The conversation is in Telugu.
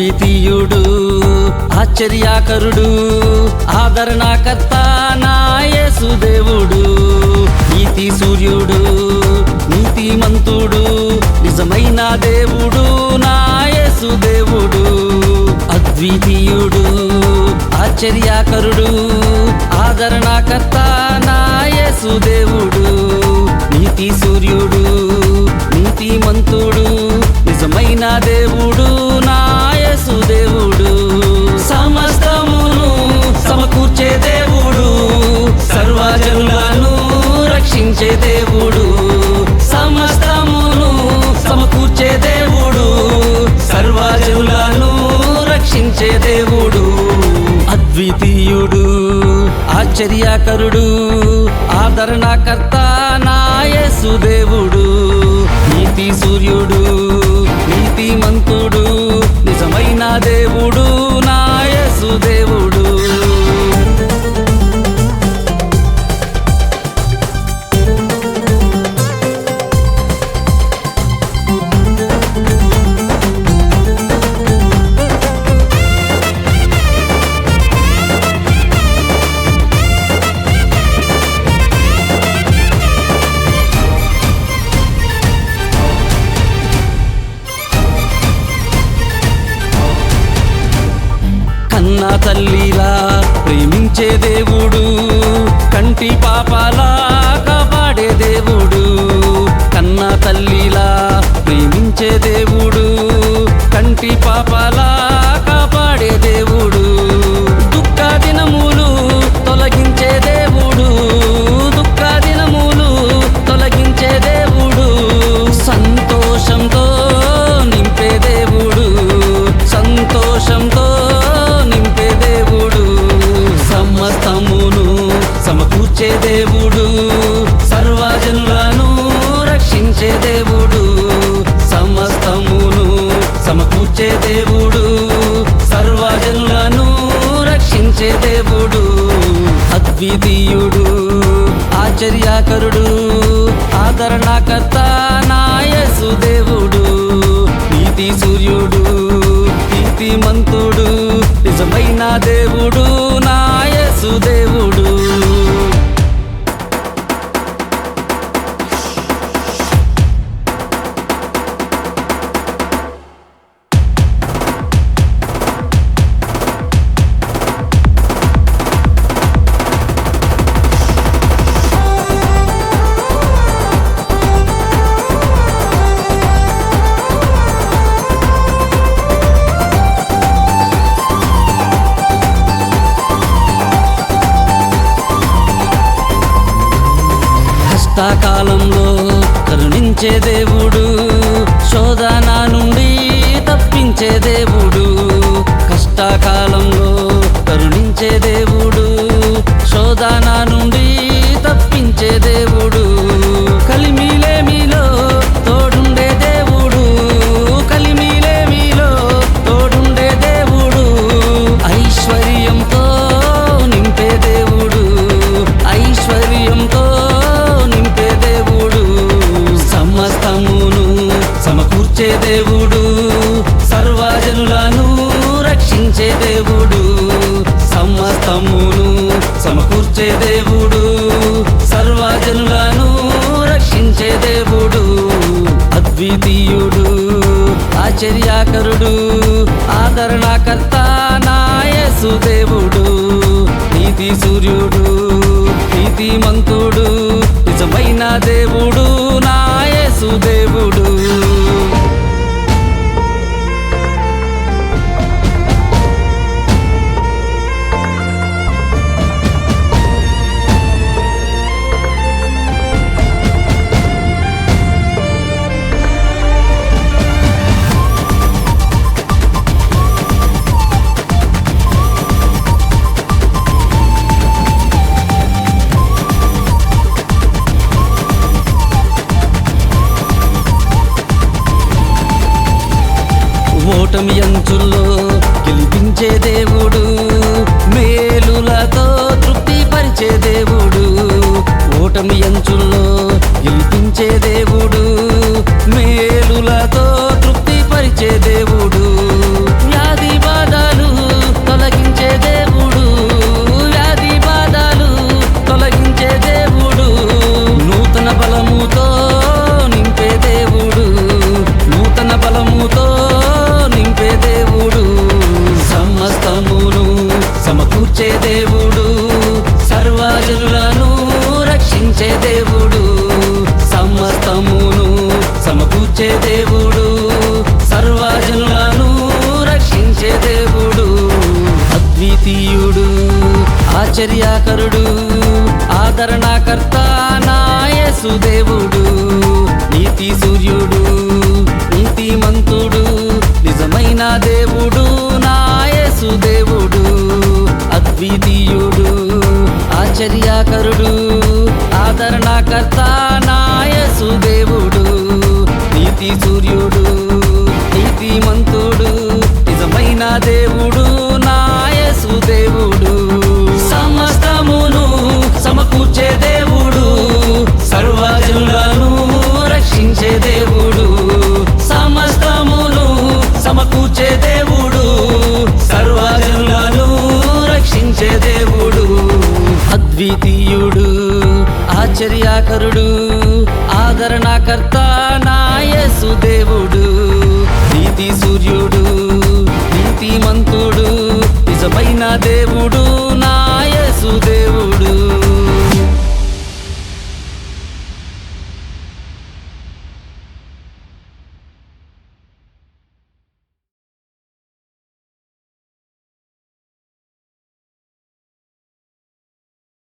అద్వితీయుడు ఆశ్చర్యకరుడు ఆదరణకర్త నా యేసు దేవుడు. నీతి సూర్యుడు నీతిమంతుడు నిజమైన దేవుడు నా యేసు దేవుడు. అద్వితీయుడు ఆశ్చర్యకరుడు ఆదరణకర్త నా యేసు దేవుడు. నీతి సూర్యుడు నీతిమంతుడు నిజమైన దేవుడు నా యేసు దేవుడు. సమస్తమును సమకూర్చే దేవుడు సర్వజనులను రక్షించే దేవుడు. సమస్తమును సమకూర్చే దేవుడు సర్వజనులను రక్షించే దేవుడు. అద్వితీయుడు ఆశ్చర్యకరుడు ఆదరణకర్త నా యేసు దేవుడు. నీతి సూర్యుడు నీతిమంతుడు నిజమైన దేవుడు నా యేసు దేవుడు. కన్న తల్లిలా ప్రేమించే దేవుడు కంటి పాపలా కాపాడే దేవుడు. కన్న తల్లిలా ప్రేమించే దేవుడు కంటి పాపలా కాపాడే దేవుడు. దుఃఖ దినములు తొలగించే దేవుడు దుఃఖ దినములు తొలగించే దేవుడు. సంతోషంతో నింపే దేవుడు సంతోషంతో నింపే దేవుడు. సమస్తమును సమకూర్చే దేవుడు సర్వజనులను రక్షించే దేవుడు. సమస్తమును సమకూర్చే దేవుడు సర్వజనులను రక్షించే దేవుడు. అద్వితీయుడు ఆశ్చర్యకరుడు ఆదరణకర్త నా యేసు దేవుడు. నీతి సూర్యుడు నీతిమంతుడు నిజమైన దేవుడు నా యేసు దేవుడు. కష్టకాలంలో కరుణించే దేవుడు శోధన నుండి తప్పించే దేవుడు. కష్టకాలంలో కరుణించే దేవుడు శోధన నుండి తప్పించే దేవుడు. కలిమిలేమిలో తోడుండే దేవుడు కలిమిలేమిలో తోడుండే దేవుడు. ఐశ్వర్యంతో నింపే దేవుడు ఐశ్వర్యంతో నింపే దేవుడు. సమస్తమును సమకూర్చే దేవుడు సర్వజనులను రక్షించే దేవుడు. సమస్తమును సమకూర్చే దేవుడు సర్వజనులను రక్షించే దేవుడు. అద్వితీయుడు ఆశ్చర్యకరుడు ఆదరణకర్త నా యేసు దేవుడు. నీతి సూర్యుడు నీతిమంతుడు నిజమైన దేవుడు నా యేసు దేవుడు. ఓటమి అంచుల్లో గెలిపించే దేవుడు మేలులతో తృప్తి పరిచే దేవుడు. ఓటమి అంచుల్లో గెలిపించే దేవుడు మేలులతో తృప్తి పరిచే దేవుడు. వ్యాధి బలముతో నింపే దేవుడు, నూతన బలముతో నింపే దేవుడు, సమస్తమును సమకూర్చే దేవుడు, సర్వజనులను రక్షించే దేవుడు, సమస్తమును సమకూర్చే దేవుడు, సర్వజనులను రక్షించే దేవుడు, అద్వితీయుడు ఆశ్చర్యకరుడు ఆదరణకర్త నా యేసు దేవుడు, నీతి సూర్యుడు నీతిమంతుడు నిజమైన దేవుడు నా యేసు దేవుడు, అద్వితీయుడు ఆశ్చర్యకరుడు ఆదరణకర్త నా యేసు దేవుడు, నీతి సూర్యుడు నీతిమంతుడు నిజమైన దేవుడు నా యేసు దేవుడు, సమస్తమును సమకూర్చే దేవుడు, సర్వజనులను రక్షించే దేవుడు, సమస్తమును సమకూర్చే దేవుడు, సర్వజనులను రక్షించే దేవుడు, అద్వితీయుడు ఆశ్చర్యకరుడు ఆదరణకర్త నా యేసు దేవుడు,